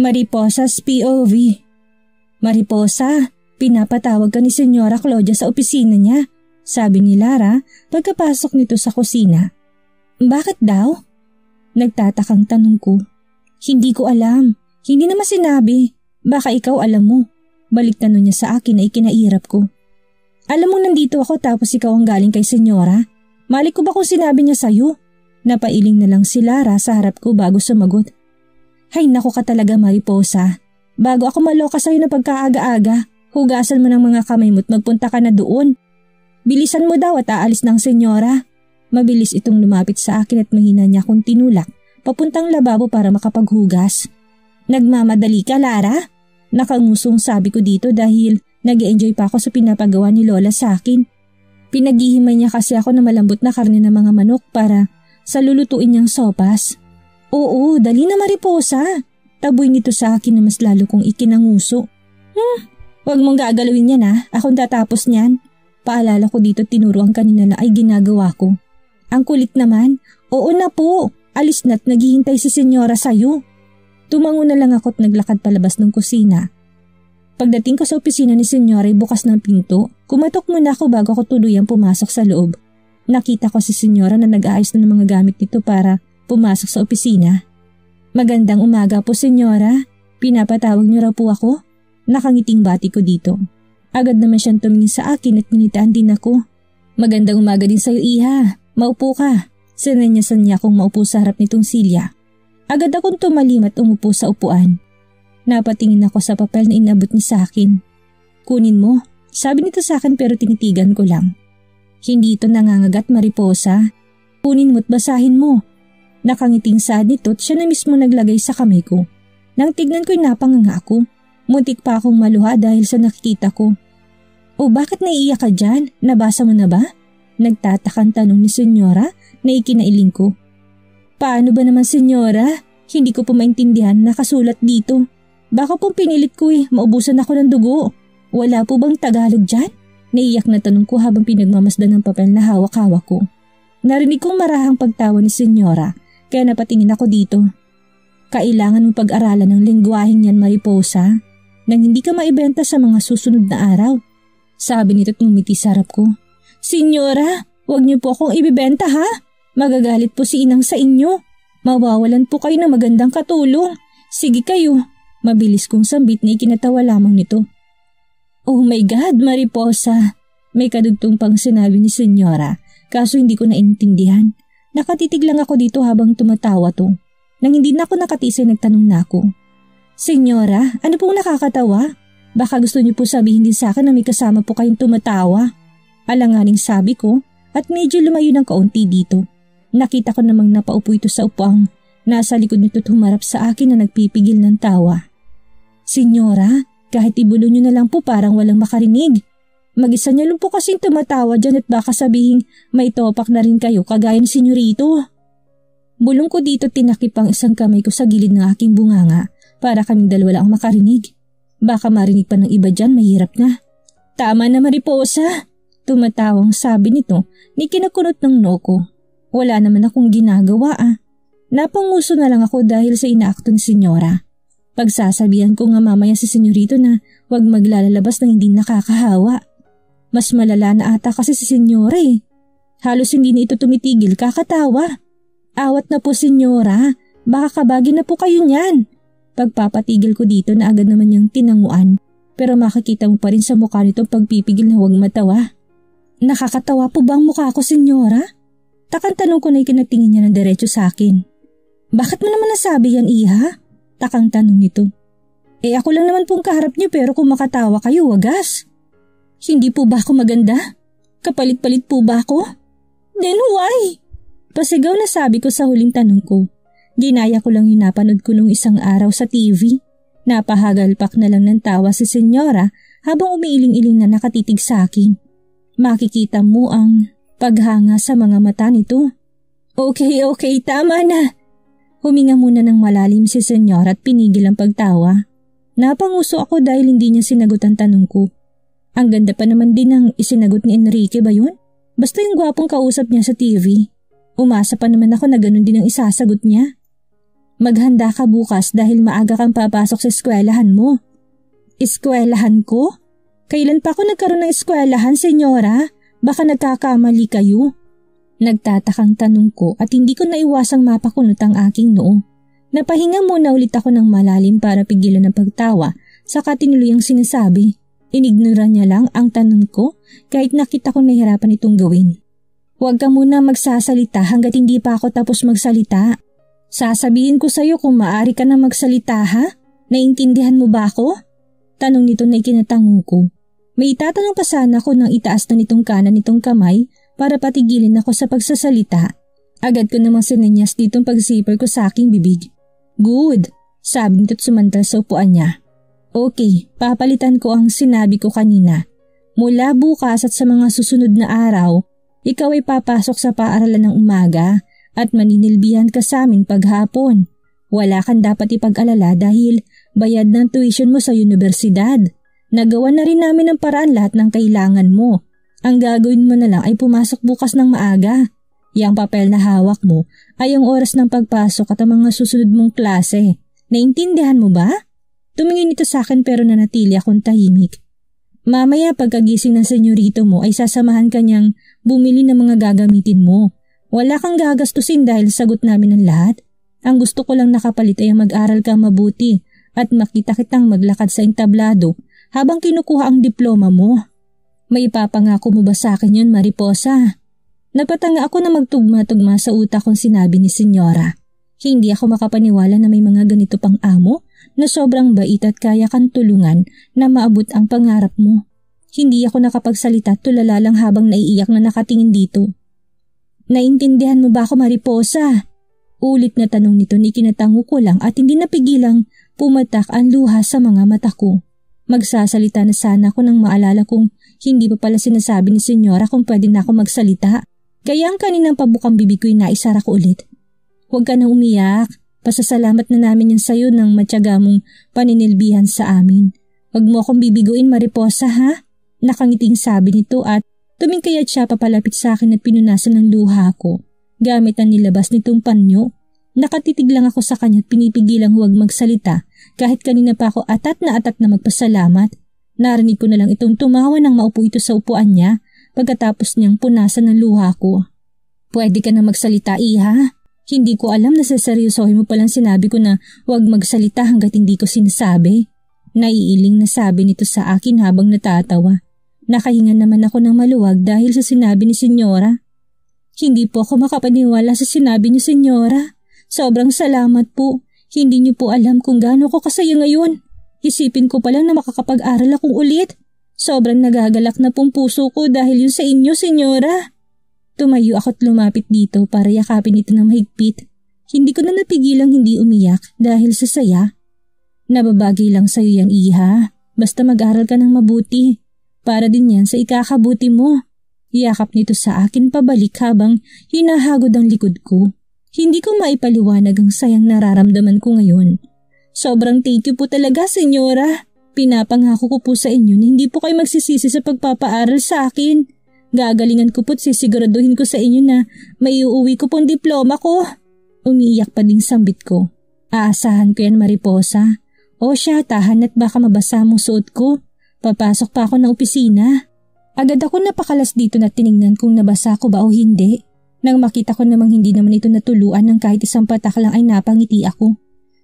Mariposa's POV. Mariposa, pinapatawag ka ni Senyora Claudia sa opisina niya, sabi ni Lara pagkapasok nito sa kusina. Bakit daw? Nagtatakang tanong ko. Hindi ko alam. Hindi naman sinabi. Baka ikaw alam mo. Balik tanong niya sa akin na ikinairap ko. Alam mo nandito ako tapos ikaw ang galing kay Senyora? Mali ko ba kung sinabi niya sa'yo? Napailing na lang si Lara sa harap ko bago sumagot. Hay naku ka talaga Mariposa. Bago ako maloka sa'yo na pagkaaga-aga, hugasan mo ng mga kamay mo't magpunta ka na doon. Bilisan mo daw at aalis ng Senyora. Mabilis itong lumapit sa akin at mahina niya akong tinulak papuntang lababo para makapaghugas. Nagmamadali ka Lara? Nakangusong sabi ko dito dahil nag-e-enjoy pa ako sa pinapagawa ni Lola sa akin. Pinaghihimay niya kasi ako na malambot na karne ng mga manok para sa lulutuin niyang sopas. Oo, dali na Mariposa. Taboy nito sa akin na mas lalo kong ikinanguso. Huwag mong gagalawin yan ha, akong tatapos niyan. Paalala ko dito tinuruan kanina na ay ginagawa ko. Ang kulit naman, oo na po, alis na't naghihintay si Senyora sa'yo. Tumango na lang ako at naglakad palabas ng kusina. Pagdating ko sa opisina ni Senyora ay bukas ng pinto, kumatok muna ako bago ako tuluyang pumasok sa loob. Nakita ko si Senyora na nag-aayos na ng mga gamit nito para pumasok sa opisina. Magandang umaga po Senyora, pinapatawag niyo raw po ako? Nakangiting bati ko dito. Agad naman siyang tumingin sa akin at ninitaan din ako. Magandang umaga din sa'yo Iha, maupo ka. Sinanyasan niya akong maupo sa harap nitong silya. Agad akong tumalim at umupo sa upuan. Napatingin ako sa papel na inabot niya sa akin. Kunin mo, sabi nito sa akin pero tinitigan ko lang. Hindi ito nangangagat Mariposa. Kunin mo't basahin mo. Nakangiting sad nito at siya na mismo naglagay sa kamay ko. Nang tignan ko'y napanganga ako. Muntik pa akong maluha dahil sa nakikita ko. O bakit naiiyak ka dyan? Nabasa mo na ba? Nagtatakang tanong ni Senyora na ikinailing ko. Paano ba naman Senyora? Hindi ko po maintindihan nakasulat dito. Baka pong pinilit ko maubusan ako ng dugo. Wala po bang Tagalog dyan? Naiyak na tanong ko habang pinagmamasdan ng papel na hawak-hawak ko. Narinig kong marahang pagtawa ni Senyora kaya napatingin ako dito. Kailangan mong pag-aralan ng lengguwaheng yan Mariposa nang hindi ka maibenta sa mga susunod na araw. Sabi nito at ngumiti sa harap ko. Senyora, huwag niyo po akong ibibenta ha? Magagalit po si inang sa inyo. Mawawalan po kayo ng magandang katulong. Sige kayo. Mabilis kong sambit na ikinatawa lamang nito. Oh my God, Mariposa. May kadugtong pang sinabi ni Senyora kaso hindi ko naintindihan. Nakatitig lang ako dito habang tumatawa to. Nang hindi na ako nakatisay nagtanong na ako. Senyora, ano pong nakakatawa? Baka gusto niyo po sabihin din sa akin na may kasama po kayong tumatawa. Alanganing sabi ko at medyo lumayo ng kaunti dito. Nakita ko namang napaupo ito sa upuang nasa likod nito at humarap sa akin na nagpipigil ng tawa. Senyora, kahit ibulo niyo na lang po parang walang makarinig. Mag-isa niya lang po kasing tumatawa dyan at baka sabihin may topak na rin kayo kagaya ni Senyorito. Bulong ko dito tinakip ang isang kamay ko sa gilid ng aking bunganga para kaming dalawa lang ang makarinig. Baka marinig pa ng iba dyan, mahirap na. Tama na Mariposa, tumatawang sabi nito ni kinakunot ng noo ko. Wala naman akong ginagawa Napanguso na lang ako dahil sa inaakto ni Senyora. Pagsasabihan ko nga mamaya si Senyorito na huwag maglalabas ng hindi nakakahawa. Mas malala na ata kasi si Senyora Halos hindi na ito tumitigil kakatawa. Awat na po Senyora, baka kabagi na po kayo niyan. Pagpapatigil ko dito na agad naman niyang tinanguan pero makikita mo pa rin sa mukha nitong pagpipigil na huwag matawa. Nakakatawa po ba ang mukha ko Senyora? Takang tanong ko na ikinatingin niya ng diretso sa akin. Bakit mo naman nasabi yan Iha? Takang tanong nito. Ako lang naman pong kaharap niyo pero kung makatawa kayo wagas. Hindi po ba ako maganda? Kapalit-palit po ba ako? Then why? Pasigaw na sabi ko sa huling tanong ko. Ginaya ko lang yung napanood ko nung isang araw sa TV. Napahagalpak na lang ng tawa si Senyora habang umiiling-iling na nakatitig sa akin. Makikita mo ang paghanga sa mga mata nito. Okay, tama na. Huminga muna ng malalim si Senyora at pinigil ang pagtawa. Napanguso ako dahil hindi niya sinagot ang tanong ko. Ang ganda pa naman din ng isinagot ni Enrique ba yun? Basta yung gwapong kausap niya sa TV. Umasa pa naman ako na ganun din ang isasagot niya. Maghanda ka bukas dahil maaga kang papasok sa eskwelahan mo. Eskwelahan ko? Kailan pa ako nagkaroon ng eskwelahan, senyora? Baka nagkakamali kayo. Nagtatakang tanong ko at hindi ko naiwasang mapakunot ang aking noo. Napahinga muna ulit ako ng malalim para pigilan ang pagtawa, saka tinuloy ang sinasabi. Inignora niya lang ang tanong ko kahit nakita kong nahihirapan itong gawin. Huwag ka muna magsasalita hanggat hindi pa ako tapos magsalita. Sasabihin ko sa'yo kung maaari ka na magsalita ha? Naintindihan mo ba ako? Tanong nito na ikinatango ko. May itatanong pa sana ko nang itaas na nitong kanan nitong kamay para patigilin ako sa pagsasalita. Agad ko namang sinenyas ditong pag-zipper ko sa aking bibig. Good, sabi nito't sumantal sa upuan niya. Okay, papalitan ko ang sinabi ko kanina. Mula bukas at sa mga susunod na araw, ikaw ay papasok sa paaralan ng umaga at maninilbihan ka sa amin paghapon. Wala kang dapat ipag-alala dahil bayad ng tuition mo sa universidad. Nagawa na rin namin ng paraan lahat ng kailangan mo. Ang gagawin mo na lang ay pumasok bukas ng maaga. Yang papel na hawak mo ay ang oras ng pagpasok at ang mga susunod mong klase. Naintindihan mo ba? Tumingin ito sa akin pero nanatili akong tahimik. Mamaya pagkagising ng senyorito mo ay sasamahan ka niyang bumili ng mga gagamitin mo. Wala kang gagastusin dahil sagot namin ang lahat. Ang gusto ko lang nakapalit ay mag-aral ka mabuti at makita kitang maglakad sa entablado habang kinukuha ang diploma mo. May ipapangako mo ba sa akin yun, Mariposa? Napatanga ako na magtugma-tugma sa utak kong sinabi ni Senyora. Hindi ako makapaniwala na may mga ganito pang amo na sobrang bait at kaya kang tulungan na maabot ang pangarap mo. Hindi ako nakapagsalita at tulala lang habang naiiyak na nakatingin dito. Naintindihan mo ba ako, Mariposa? Ulit na tanong nito ni kinatango ko lang at hindi napigilang pumatak ang luha sa mga mata ko. Magsasalita na sana ako nang maalala kong hindi pa pala sinasabi ni Senyora kung pwede na ako magsalita. Kaya ang kaninang pabukang bibig ko'y naisara ko ulit. Huwag ka nang umiyak. Pasasalamat na namin yan sa'yo ng matyaga mong paninilbihan sa amin. Huwag mo akong bibiguin, Mariposa, ha? Nakangiting sabi nito at tumingkay at siya papalapit sa akin at pinunasan ng luha ko. Gamit ang nilabas nitong panyo. Nakatitig lang ako sa kanya at pinipigilang huwag magsalita kahit kanina pa ako atat na magpasalamat. Narinig ko na lang itong tumawa nang maupo ito sa upuan niya pagkatapos niyang punasan ng luha ko. Pwede ka na magsalita, iha? Hindi ko alam na saseryosohin mo palang sinabi ko na huwag magsalita hanggat hindi ko sinasabi. Naiiling na sabi nito sa akin habang natatawa. Nakahinga naman ako ng maluwag dahil sa sinabi ni Senyora. Hindi po ako makapaniwala sa sinabi niyo, Senyora. Sobrang salamat po. Hindi niyo po alam kung gaano ko kasaya ngayon. Isipin ko palang na makakapag-aral akong ulit. Sobrang nagagalak na pong puso ko dahil yun sa inyo, Senyora. Tumayo ako't lumapit dito para yakapin ito ng mahigpit. Hindi ko na napigilang hindi umiyak dahil sa saya. Nababagay lang sa'yo yan, iha. Basta mag-aral ka ng mabuti. Para din yan sa ikakabuti mo. Yakap nito sa akin pabalik habang hinahagod ang likod ko. Hindi ko maipaliwanag ang sayang nararamdaman ko ngayon. Sobrang thank you po talaga, Senyora. Pinapangako ko po sa inyo na hindi po kayo magsisisi sa pagpapaaral sa akin. Gagalingan ko po't sisiguraduhin ko sa inyo na maiuwi ko pong diploma ko. Umiiyak pa ding sambit ko. Aasahan ko yan, Mariposa. O siya, tahan at baka mabasa mong suot ko. Papasok pa ako ng opisina. Agad ako napakalas dito na tiningnan kung nabasa ko ba o hindi. Nang makita ko namang hindi naman ito natuluan ng kahit isang patak lang ay napangiti ako.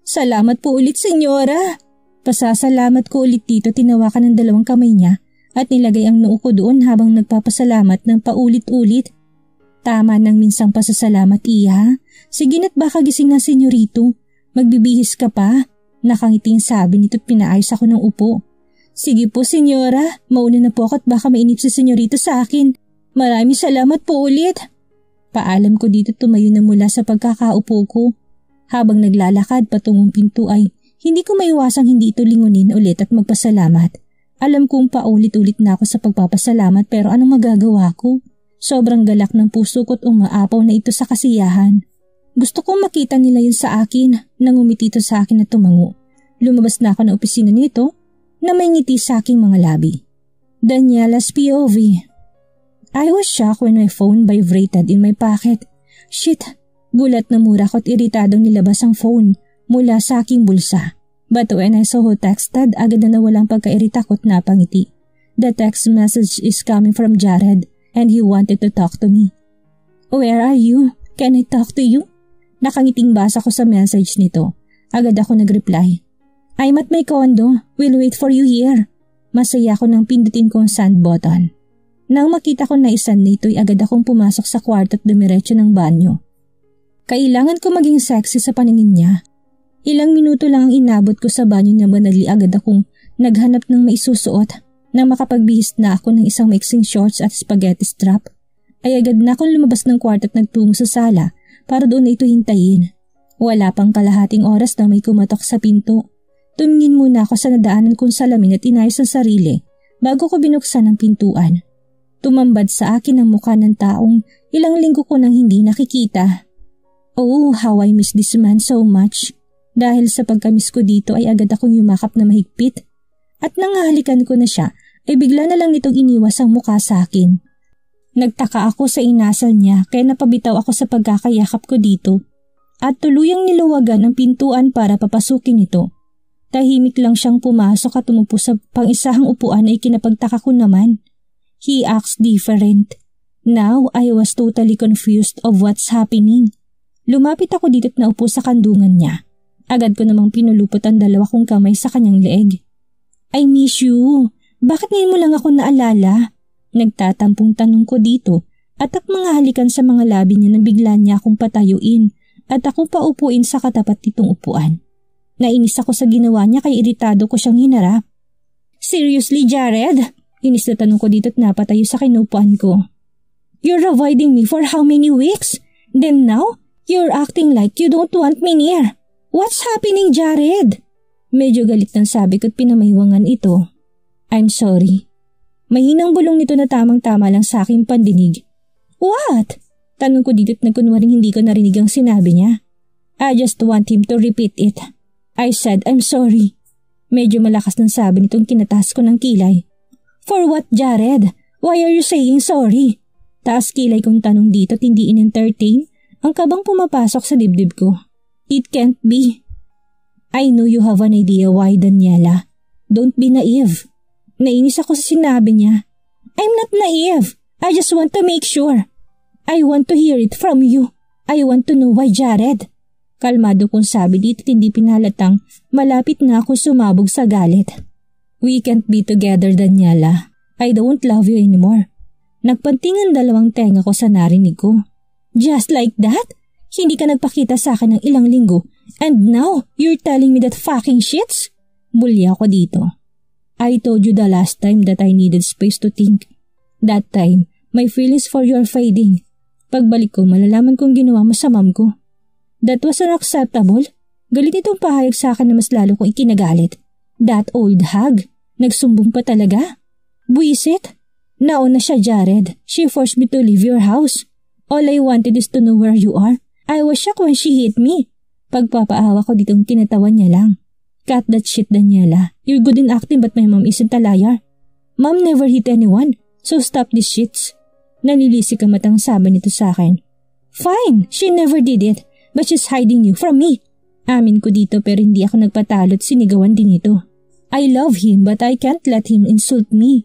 Salamat po ulit, Senyora. Pasasalamat ko ulit dito, tinawakan ng dalawang kamay niya at nilagay ang noo ko doon habang nagpapasalamat ng paulit-ulit. Tama ng minsang pasasalamat, iha. Sige na't baka gising na, senyorito. Magbibihis ka pa. Nakangiting sabi nito't pinaayos ako ng upo. Sige po, Senyora. Mauna na po ako at baka mainip si senyorito sa akin. Maraming salamat po ulit. Paalam ko dito tumayo na mula sa pagkakaupo ko. Habang naglalakad patungong pinto ay hindi ko maiwasang hindi ito lingunin ulit at magpasalamat. Alam kong paulit-ulit na ako sa pagpapasalamat pero anong magagawa ko? Sobrang galak ng puso ko't umaapaw na ito sa kasiyahan. Gusto kong makita nila yun sa akin. Nangumiti ito sa akin at tumango. Lumabas na ako ng opisina nito na may ngiti sa aking mga labi. Daniela's POV. I was shocked when my phone vibrated in my pocket. Shit! Gulat na mura ko't iritadong nilabas ang phone. mula sa aking bulsa. But when I saw who texted, agad na nawalang pagkairita ko't napangiti. The text message is coming from Jared and he wanted to talk to me. Where are you? Can I talk to you? Nakangiting basa ko sa message nito. Agad ako nag-reply. I'm at my condo. We'll wait for you here. Masaya ko nang pindutin ko ang send button. Nang makita ko na isan nito'y agad akong pumasok sa kwarto at dumiretso ng banyo. Kailangan ko maging sexy sa paningin niya. Ilang minuto lang ang inabot ko sa banyo niya banali agad akong naghanap ng maisusuot. Nang makapagbihis na ako ng isang mixing shorts at spaghetti strap, ay agad na akong lumabas ng kwarto at nagtungo sa sala para doon na ito hintayin. Wala pang kalahating oras na may kumatok sa pinto. Tumingin muna ako sa nadaanan kong salamin at inayos ang sarili bago ko binuksan ang pintuan. Tumambad sa akin ang mukha ng taong ilang linggo ko nang hindi nakikita. Oh, how I miss this man so much. Dahil sa pagkamiss ko dito ay agad akong yumakap na mahigpit. At nang hahalikan ko na siya ay bigla na lang nitong iniwas ang mukha sa akin. Nagtaka ako sa inasal niya kaya napabitaw ako sa pagkakayakap ko dito. At tuluyang niluwagan ang pintuan para papasukin ito. Tahimik lang siyang pumasok at umupo sa pang-isahang upuan ay kinapagtaka ko naman. He acts different. Now I was totally confused of what's happening. Lumapit ako dito at naupo sa kandungan niya. Agad ko namang pinulupot ang dalawa kong kamay sa kanyang leeg. I miss you. Bakit ngayon mo lang ako naalala? Nagtatampong tanong ko dito at mga halikan sa mga labi niya nang bigla niya akong patayuin at ako paupuin sa katapat nitong upuan. Nainis ako sa ginawa niya kaya iritado ko siyang hinarap. Seriously, Jared? Inis na tanong ko dito at napatayo sa kinupuan ko. You're avoiding me for how many weeks? Then now, you're acting like you don't want me near. What's happening, Jared? Medyo galit ng sabi ko at pinamahiwangan ito. I'm sorry. Mahinang bulong nito na tamang-tama lang sa aking pandinig. What? Tanong ko dito at nagkunwaring hindi ko narinig ang sinabi niya. I just want him to repeat it. I said I'm sorry. Medyo malakas ng sabi nitong kinataas ko ng kilay. For what, Jared? Why are you saying sorry? Taas kilay kong tanong dito at hindi in-entertain ang kabang pumapasok sa dibdib ko. It can't be. I know you have an idea why, Daniela. Don't be naive. Nainis ako sa sinabi niya. I'm not naive. I just want to make sure. I want to hear it from you. I want to know why, Jared. Kalmado kong sabi dito at hindi pinalatang malapit na ako sumabog sa galit. We can't be together, Daniela. I don't love you anymore. Nagpantingan dalawang tenga ko sa narinig ko. Just like that? Hindi ka nagpakita sa akin ng ilang linggo and now you're telling me that fucking shits? Bulya ko dito. I told you the last time that I needed space to think. That time, my feelings for you are fading. Pagbalik ko, malalaman kong ginawa mo sa mom ko. That was unacceptable. Galit itong pahayag sa akin na mas lalo kong ikinagalit. That old hag. Nagsumbong pa talaga. Buisit. Nauna siya, Jared. She forced me to leave your house. All I wanted is to know where you are. I was shocked when she hit me. Pagpapaawa ko ditong tinatawan niya lang. Cut that shit, Daniela. You're good in acting but my mom isn't a liar. Mom never hit anyone, so stop these shits. Nanilisik ang matang sabi nito sa akin. Fine, she never did it, but she's hiding you from me. Amin ko dito pero hindi ako nagpatalo at sinigawan din ito. I love him but I can't let him insult me.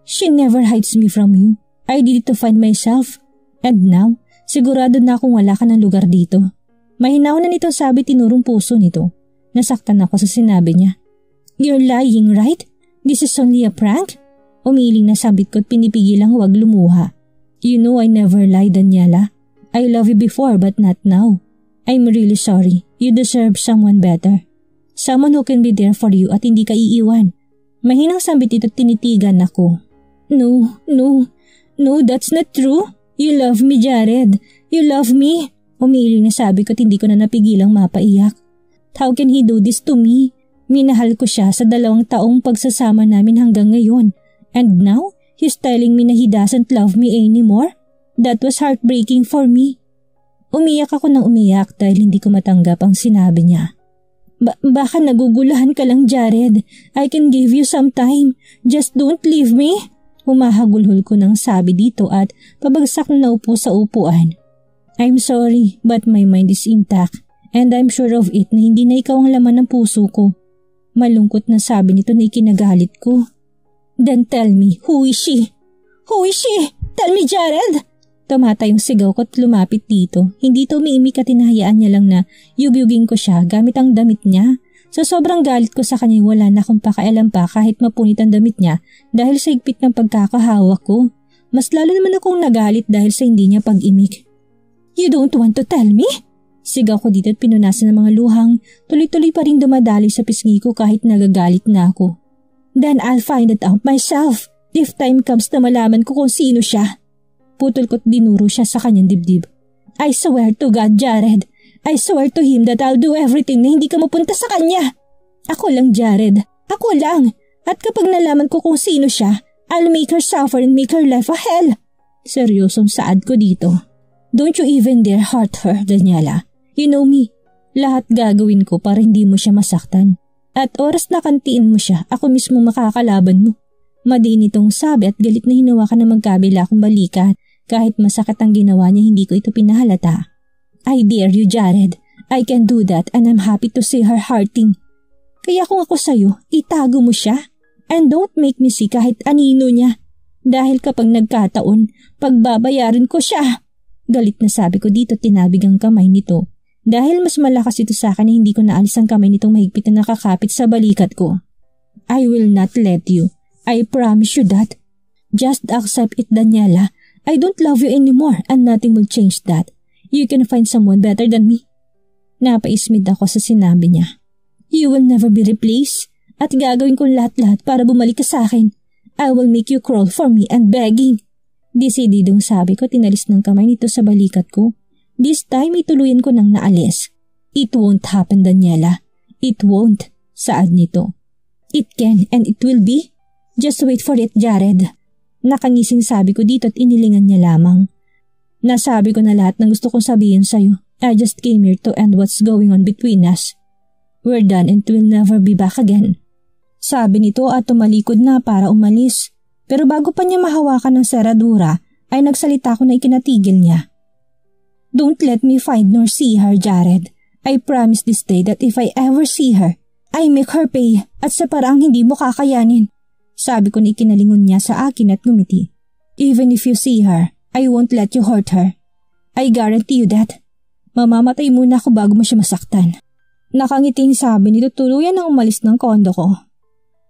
She never hides me from you. I did it to find myself. And now, sigurado na akong wala ka ng lugar dito. Mahinaw na nito sabi tinurong puso nito. Nasaktan ako sa sinabi niya. You're lying, right? This is only a prank? Umiling na sabit ko at pinipigilang huwag lumuha. You know I never lie, Daniela. I love you before but not now. I'm really sorry. You deserve someone better. Someone who can be there for you at hindi ka iiwan. Mahinang sabit ito at tinitigan ako. No, that's not true. You love me, Jared. You love me. Umiling na sabi ko at hindi ko na napigilang mapaiyak. How can he do this to me? Minahal ko siya sa 2 taong pagsasama namin hanggang ngayon. And now, he's telling me na he doesn't love me anymore? That was heartbreaking for me. Umiyak ako ng umiyak dahil hindi ko matanggap ang sinabi niya. Baka nagugulahan ka lang, Jared. I can give you some time. Just don't leave me. Humahagulhol ko ng sabi dito at pabagsak na naupo sa upuan. I'm sorry but my mind is intact And I'm sure of it na hindi na ikaw ang laman ng puso ko. Malungkot na sabi nito na ikinagalit ko. Then tell me, who is she? Who is she? Tell me, Jared! Tumata yung sigaw ko at lumapit dito. Hindi to umiimik at hinahayaan niya lang na yugyugin ko siya gamit ang damit niya. Sa sobrang galit ko sa kanya, wala na akong pakialam pa kahit mapunit ang damit niya dahil sa higpit ng pagkakahawak ko. Mas lalo naman akong nagalit dahil sa hindi niya pag-imik. You don't want to tell me? Sigaw ko dito at pinunasan ng mga luhang tuloy-tuloy pa rin dumadali sa pisngi ko kahit nagagalit na ako. Then I'll find it out myself if time comes na malaman ko kung sino siya. Putol ko't dinuro siya sa kanyang dibdib. I swear to God, Jared. I swear to him that I'll do everything na hindi ka mapunta sa kanya. Ako lang, Jared. Ako lang. At kapag nalaman ko kung sino siya, I'll make her suffer and make her life a hell. Seryosong saad ko dito. Don't you even dare hurt her, Daniela. You know me. Lahat gagawin ko para hindi mo siya masaktan. At oras na kantiin mo siya, ako mismo makakalaban mo. Madiin itong sabi at galit na hinawakan na magkabila akong balikat. Kahit masakit ang ginawa niya, hindi ko ito pinahalata. I dare you, Jared. I can do that and I'm happy to see her hurting. Kaya kung ako sa'yo, itago mo siya. And don't make me see kahit anino niya. Dahil kapag nagkataon, pagbabayarin ko siya. Galit na sabi ko dito, tinabig ang kamay nito. Dahil mas malakas ito sa akin na hindi ko naalis ang kamay nitong mahigpit na nakakapit sa balikat ko. I will not let you. I promise you that. Just accept it, Daniela. I don't love you anymore and nothing will change that. You can find someone better than me. Napaismid ako sa sinabi niya. You will never be replaced at gagawin ko lahat-lahat para bumalik ka sa akin. I will make you crawl for me and begging. Desididong sabi ko, tinalis ng kamay nito sa balikat ko. This time ituluyan ko nang naalis. It won't happen, Daniela. It won't, saad nito. It can and it will be. Just wait for it, Jared. Nakangising sabi ko dito at inilingan niya lamang. Nasabi ko na lahat ng gusto kong sabihin sa'yo. I just came here to end what's going on between us. We're done and we'll never be back again. Sabi nito at tumalikod na para umalis. Pero bago pa niya mahawakan ng seradura, ay nagsalita ko na ikinatigil niya. Don't let me find nor see her, Jared. I promise this day that if I ever see her, I make her pay at sa paraang hindi mo kakayanin. Sabi ko na ikinalingon niya sa akin at ngumiti. Even if you see her, I won't let you hurt her. I guarantee you that. Mamamatay muna ako bago mo siya masaktan. Nakangiting sabi nito, tuluyan ang umalis ng kondo ko.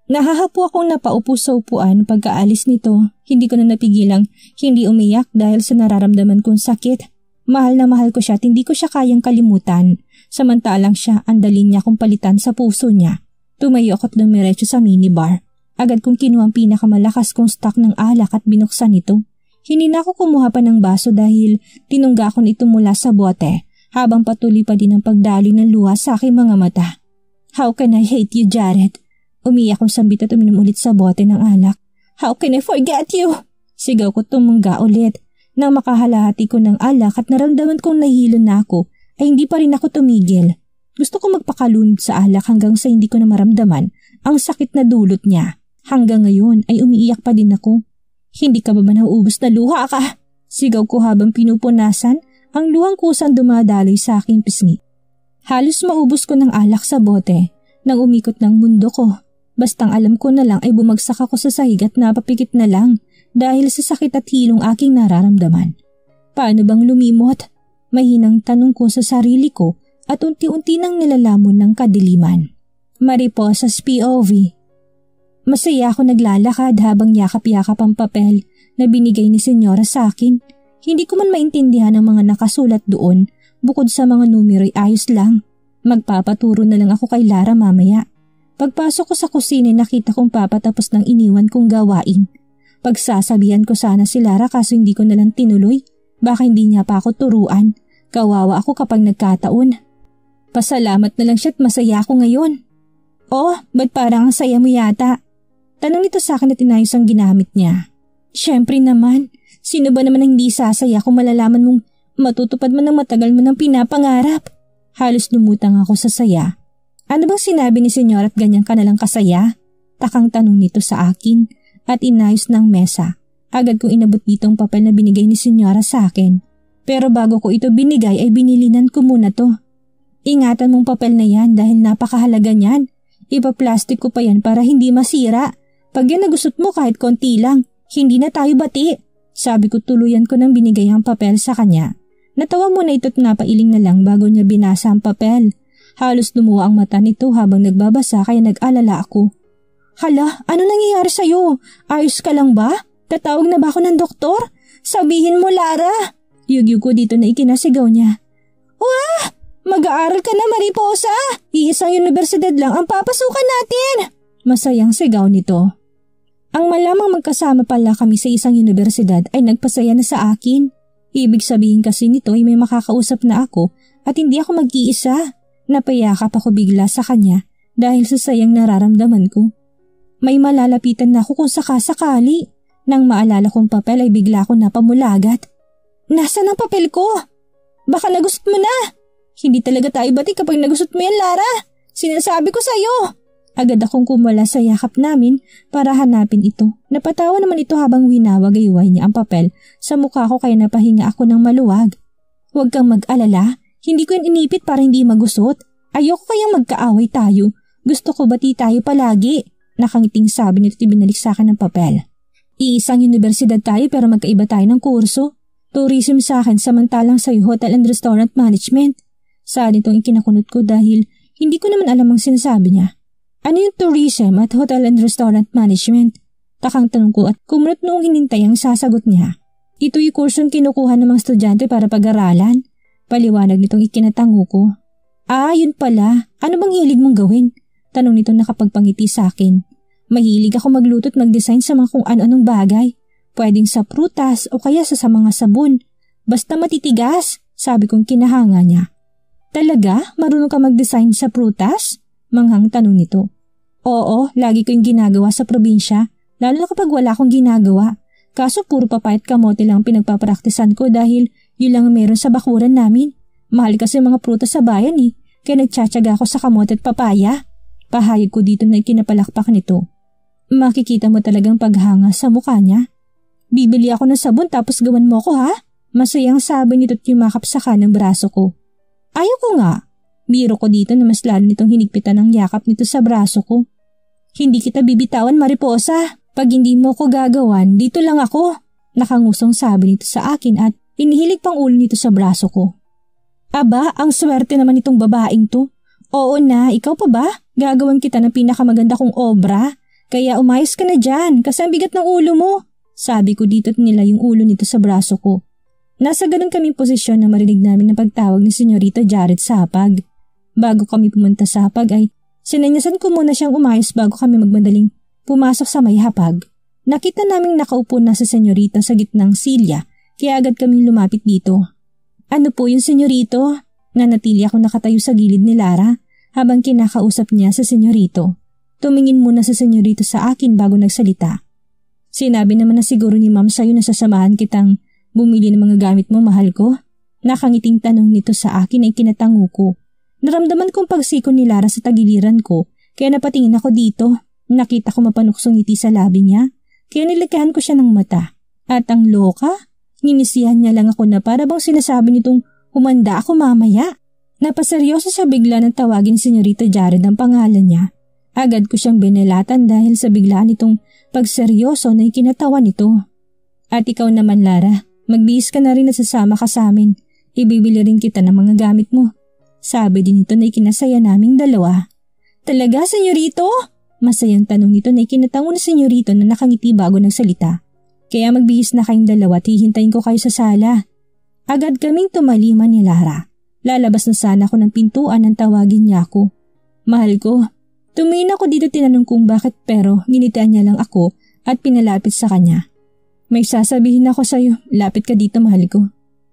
Nahahapo akong napaupo sa upuan pagkaalis nito. Hindi ko na napigilang hindi umiyak dahil sa nararamdaman kong sakit. Mahal na mahal ko siya at hindi ko siya kayang kalimutan. Samantalang siya, andalin niya kong palitan sa puso niya. Tumayo ako't dumiretso sa minibar. Agad kong kinuha ang pinakamalakas kong stock ng alak at binuksan ito. Hindi na ako kumuha pa ng baso dahil tinungga ko nito mula sa bote habang patuloy pa din ang pagdali ng luha sa aking mga mata. How can I hate you, Jared? Umiyak kong sambit at uminom ulit sa bote ng alak. How can I forget you? Sigaw ko tumungga ulit. Nang makahalahati ko ng alak at naramdaman kong nahihilo na ako, ay hindi pa rin ako tumigil. Gusto ko magpakalunod sa alak hanggang sa hindi ko na maramdaman ang sakit na dulot niya. Hanggang ngayon ay umiiyak pa din ako. Hindi ka ba nauubos na luha ka? Sigaw ko habang pinupunasan ang luhang kusang dumadaloy sa aking pisngi. Halos maubos ko ng alak sa bote nang umikot ng mundo ko. Bastang alam ko na lang ay bumagsak ako sa sahig at napapikit na lang dahil sa sakit at hilong aking nararamdaman. Paano bang lumimot? Mahinang tanong ko sa sarili ko at unti-unti nang nilalamon ng kadiliman. Mariposas POV. Masaya ako naglalakad habang yakap-yakap ang papel na binigay ni Senyora sa akin. Hindi ko man maintindihan ang mga nakasulat doon, bukod sa mga numero'y ayos lang. Magpapaturo na lang ako kay Lara mamaya. Pagpasok ko sa kusina, nakita kong papatapos ng iniwan kong gawain. Pagsasabihan ko sana si Lara kaso hindi ko nalang tinuloy. Baka hindi niya pa ako turuan. Kawawa ako kapag nagkataon. Pasalamat na lang siya at masaya ako ngayon. Oh, ba't parang ang saya mo yata? Tanong nito sa akin at inayos ang ginamit niya. Siyempre naman, sino ba naman ang hindi sasaya kung malalaman mong matutupad man ng matagal mo ng pinapangarap? Halos lumutang ako sa saya. Ano bang sinabi ni Senyor at ganyan ka nalang kasaya? Takang tanong nito sa akin at inayos ng mesa. Agad kong inabot dito ang papel na binigay ni Senyora sa akin. Pero bago ko ito binigay ay binilinan ko muna to. Ingatan mong papel na yan dahil napakahalaga niyan. Ipa-plastic ko pa yan para hindi masira. Pag yan nagusot mo kahit konti lang, hindi na tayo bati. Sabi ko tuluyan ko nang binigay ang papel sa kanya. Natawa muna ito't napailing na lang bago niya binasa ang papel. Halos lumuha ang mata nito habang nagbabasa kaya nag-alala ako. Hala, ano nangyayari sa'yo? Ayos ka lang ba? Tatawag na ba ako ng doktor? Sabihin mo, Lara! Yugyug ko dito na ikinasigaw niya. Wah! Mag-aaral ka na, Mariposa! Iisang universidad lang ang papasukan natin! Masayang sigaw nito. Ang malamang magkasama pala kami sa isang universidad ay nagpasaya na sa akin. Ibig sabihin kasi nito ay may makakausap na ako at hindi ako mag-iisa. Napayakap ako bigla sa kanya dahil sa sayang nararamdaman ko. May malalapitan na ako kung sakasakali. Nang maalala kong papel ay bigla ako napamulagat. Nasaan ang papel ko? Baka nagusot mo na. Hindi talaga tayo bati kapag nagusot mo yan, Lara. Sinasabi ko sa'yo. Agad akong kumula sa yakap namin para hanapin ito. Napatawa naman ito habang winawagayway niya ang papel sa mukha ko kaya napahinga ako ng maluwag. Huwag kang mag-alala. Hindi ko yan inipit para hindi magusot. Ayoko kayang magkaaway tayo. Gusto ko bati tayo palagi. Nakangiting sabi nito at binalik sa akin ng papel. Iisang universidad tayo pero magkaiba tayo ng kurso. Tourism sa akin samantalang sa'yo Hotel and Restaurant Management. Saan itong ikinakunot ko dahil hindi ko naman alam ang sinasabi niya. Ano yung tourism at Hotel and Restaurant Management? Takang tanong ko at kumunot noong hinintay ang sasagot niya. Ito yung kursong kinukuha ng mga estudyante para pag-aralan. Paliwanag nitong ikinatango ko. Ah, yun pala. Ano bang hilig mong gawin? Tanong nito nakapagpangiti sa akin. Mahilig ako magluto at mag-design sa mga kung ano-anong bagay. Pwedeng sa prutas o kaya sa mga sabon. Basta matitigas, sabi kong kinahanga niya. Talaga? Marunong ka mag-design sa prutas? Manghang tanong nito. Oo, lagi ko yung ginagawa sa probinsya, lalo na kapag wala akong ginagawa. Kaso puro papaya at kamote lang pinagpapraktisan ko dahil yun lang meron sa bakuran namin. Mahal kasi mga prutas sa bayan kaya nagtsatsaga ako sa kamote at papaya. Pahayag ko dito na ikinapalakpak nito. Makikita mo talagang paghanga sa mukha niya. Bibili ako ng sabon tapos gawan mo ko ha? Masayang sabi nito at yumakap sa kanang braso ko. Ayaw ko nga. Biro ko dito na mas lalo nitong hinigpitan ng yakap nito sa braso ko. Hindi kita bibitawan, Mariposa. Pag hindi mo ko gagawan, dito lang ako. Nakangusong sabi nito sa akin at inihilig pang ulo nito sa braso ko. Aba, ang swerte naman itong babaeng to. Oo na, ikaw pa ba? Gagawan kita ng pinakamaganda kong obra. Kaya umayos ka na dyan kasi ang bigat ng ulo mo. Sabi ko dito at nila yung ulo nito sa braso ko. Nasa ganun kaming posisyon na marinig namin ang pagtawag ni Senyorita Jared sa hapag. Bago kami pumunta sa hapag ay sinanyasan ko muna siyang umayos bago kami magmadaling pumasok sa may hapag. Nakita naming nakaupo na si Senyorita sa gitnang silya kaya agad kaming lumapit dito. Ano po yung Senyorito? Nanatili ako nakatayo sa gilid ni Lara habang kinakausap niya sa Senyorito. Tumingin muna sa Senyorito sa akin bago nagsalita. Sinabi naman na siguro ni Ma'am sa'yo na sasamahan kitang bumili ng mga gamit mo, mahal ko. Nakangiting tanong nito sa akin ay kinatango ko. Naramdaman kong pagsiko ni Lara sa tagiliran ko kaya napatingin ako dito. Nakita ko mapanuksong ngiti sa labi niya kaya nilikahan ko siya ng mata. At ang loka, nginisihan niya lang ako na para bang sinasabi nitong humanda ako mamaya. Napaseryoso siya bigla nang tawagin si Senyorita Jared ang pangalan niya. Agad ko siyang binilatan dahil sa biglaan nitong pagseryoso na ikinatawa nito. At ikaw naman, Lara, magbihis ka na rin at sasama ka sa amin. Ibibili rin kita ng mga gamit mo. Sabi din nito na ikinasaya naming dalawa. Talaga, Senyorito? Masayang tanong nito na ikinatango ni Senyorito na nakangiti bago nagsalita. Kaya magbihis na kayong dalawa at hihintayin ko kayo sa sala. Agad kaming tumaliman ni Lara. Lalabas na sana ako ng pintuan nang tawagin niya ako. Mahal ko. Tumingin ako dito tinanong kung bakit pero ginitian niya lang ako at pinalapit sa kanya. May sasabihin ako sa'yo, lapit ka dito mahal ko.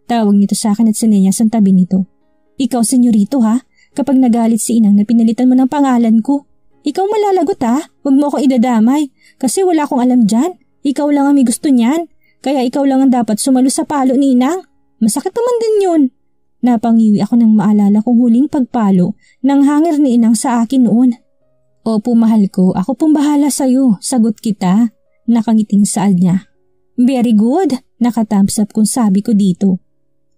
Tawag nito sa akin at sinenyas ang tabi nito. Ikaw Senyorito ha, kapag nagalit si Inang na pinalitan mo ng pangalan ko. Ikaw malalagot ha, huwag mo akong idadamay kasi wala akong alam dyan. Ikaw lang ang may gusto niyan, kaya ikaw lang ang dapat sumalo sa palo ni Inang. Masakit naman din yun. Napangiwi ako nang maalala kong huling pagpalo ng hangir ni Inang sa akin noon. Opo mahal ko, ako pong bahala sa'yo, sagot kita. Nakangiting saad niya. Very good, nakathumbs up kung sabi ko dito.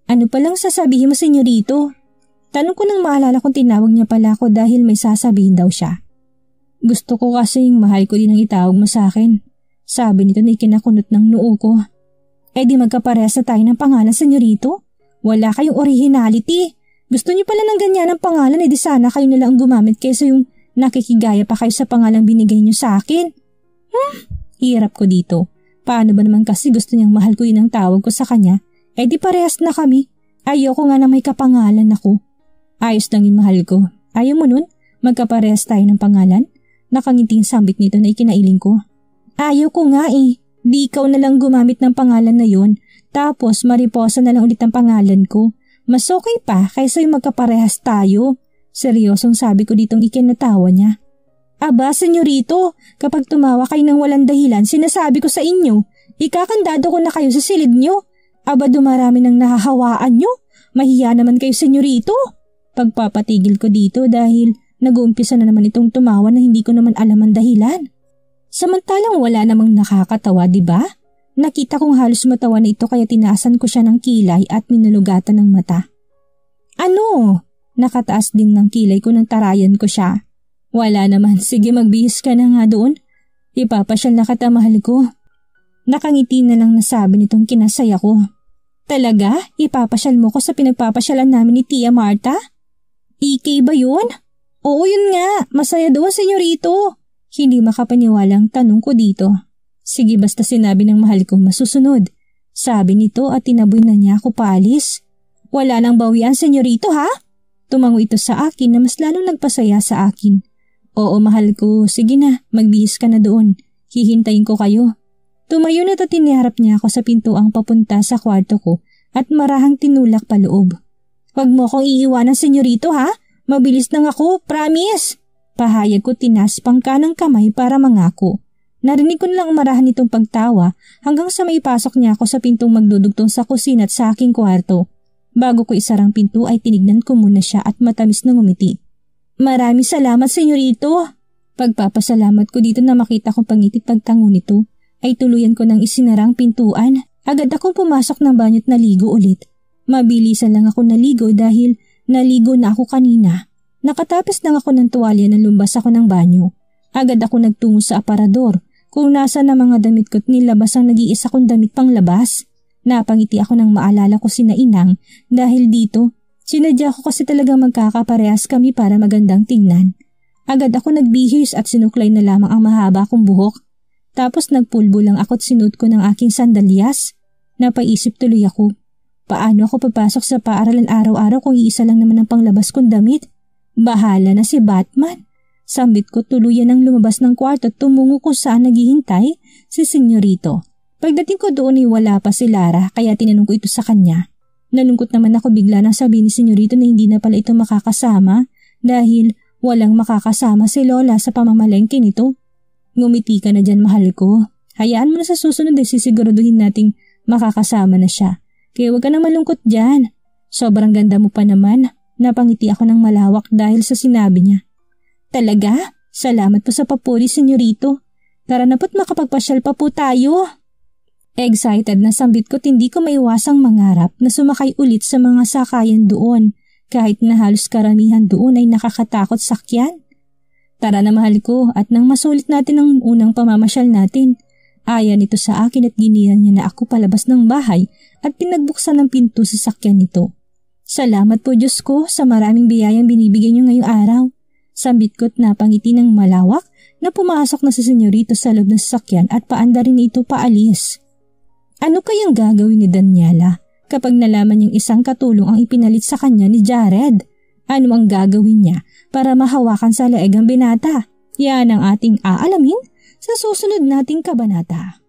Ano palang sasabihin mo Senyorito? Tanong ko nang maalala kung tinawag niya pala ako dahil may sasabihin daw siya. Gusto ko kasing mahal ko din ang itawag mo sa akin. Sabi nito na ikinakunot ng noo ko. Eh di magkaparehas na tayo ng pangalan, senyorito. Wala kayong originality. Gusto niyo pala ng ganyan ang pangalan, eh di sana kayo na lang gumamit kaysa yung nakikigaya pa kayo sa pangalang binigay niyo sa akin. Hirap ko dito. Paano ba naman kasi gusto niyang mahal ko yun ang tawag ko sa kanya? Eh di parehas na kami. Ayoko nga na may kapangalan ako. Ayos lang yun, mahal ko. Ayaw mo nun? Magkaparehas tayo ng pangalan? Nakangiting sambit nito na ikinailing ko. Ayaw ko nga eh. Di ikaw na lang gumamit ng pangalan na yun. Tapos Mariposa na lang ulit ang pangalan ko. Mas okay pa kaysa yung magkaparehas tayo. Seryosong sabi ko ditong ikinatawa niya. Aba, senyorito, kapag tumawa kayo ng walang dahilan, sinasabi ko sa inyo, ikakandado ko na kayo sa silid nyo. Aba, dumarami ng nahahawaan nyo. Mahiya naman kayo, senyorito. Pagpapatigil ko dito dahil nag-uumpisa na naman itong tumawa na hindi ko naman alam ang dahilan. Samantalang wala namang nakakatawa, di ba? Nakita kong halos matawa na ito kaya tinaasan ko siya ng kilay at minulugatan ng mata. Ano? Nakataas din ng kilay ko nang tarayan ko siya. Wala naman, sige magbihis ka na nga doon. Ipapasyal na kita, mahal ko. Nakangiti na lang nasabi nitong kinasaya ko. Talaga? Ipapasyal mo ko sa pinagpapasyalan namin ni Tia Marta? EK ba yun? Oo yun nga, masaya doon, senyorito. Hindi makapaniwalang tanong ko dito. Sige basta sinabi ng mahal ko masusunod. Sabi nito at tinaboy na niya ako paalis. Wala nang bawian, senyorito ha? Tumango ito sa akin na mas lalong nagpasaya sa akin. Oo mahal ko, sige na, magbihis ka na doon. Hihintayin ko kayo. Tumayo na at tiniharap niya ako sa pintuang papunta sa kwarto ko at marahang tinulak pa loob. Huwag mo akong iiwanan, senyorito ha? Mabilis lang ako, promise! Pahayag ko tinas pang kanang kamay para mangako. Narinig ko na lang marahan nitong pagtawa hanggang sa maipasok niya ako sa pintong magdudugtong sa kusina at sa aking kwarto. Bago ko isarang pinto ay tinignan ko muna siya at matamis na ngumiti. Maraming salamat, senyorito. Pagpapasalamat ko dito na makita kong pangitit pagtango nito ay tuluyan ko ng isinarang pintuan. Agad akong pumasok ng banyo at naligo ulit. Mabilisan lang ako naligo dahil naligo na ako kanina. Nakatapos lang ako ng tuwalya na lumbas ako ng banyo. Agad ako nagtungo sa aparador kung nasa na mga damit ko't nilabas ang nag-iisa kong damit pang labas. Napangiti ako nang maalala ko sina Inang dahil dito, sinadya ko kasi talagang magkakaparehas kami para magandang tignan. Agad ako nagbihis at sinuklay na lamang ang mahaba kong buhok. Tapos nagpulbo lang ako't sinuot ko ng aking sandalyas. Napaisip tuloy ako. Paano ako papasok sa paaralan araw-araw kung iisa lang naman ang panglabas kong damit? Bahala na si Batman. Sambit ko tuluyan ang lumabas ng kwarto at tumungo kung saan naghihintay si senyorito. Pagdating ko doon ay wala pa si Lara kaya tinanong ko ito sa kanya. Nalungkot naman ako bigla nang sabihin ni senyorito na hindi na pala ito makakasama dahil walang makakasama si Lola sa pamamalengke nito. Ngumiti ka na dyan, mahal ko. Hayaan mo na sa susunod ay sisiguraduhin nating makakasama na siya. Kaya huwag ka na malungkot dyan. Sobrang ganda mo pa naman. Napangiti ako ng malawak dahil sa sinabi niya. Talaga? Salamat po sa papuri, senyorito. Tara na po't makapagpasyal pa po tayo. Excited na sambit ko't hindi ko maiwasang mangarap na sumakay ulit sa mga sakayan doon kahit na halos karamihan doon ay nakakatakot sakyan. Tara na mahal ko at nang masulit natin ang unang pamamasyal natin. Aya nito sa akin at giniyan niya na ako palabas ng bahay at pinagbuksan ng pinto sa sakyan nito. Salamat po Diyos ko sa maraming biyayang binibigay niyo ngayong araw. Sambit ko't napangiti ng malawak na pumasok na si senyorito sa loob ng sasakyan at paanda rin ito paalis. Ano kayang gagawin ni Daniela kapag nalaman niyang isang katulong ang ipinalit sa kanya ni Jared? Ano ang gagawin niya para mahawakan sa leeg ang binata? Yan ang ating aalamin sa susunod nating kabanata.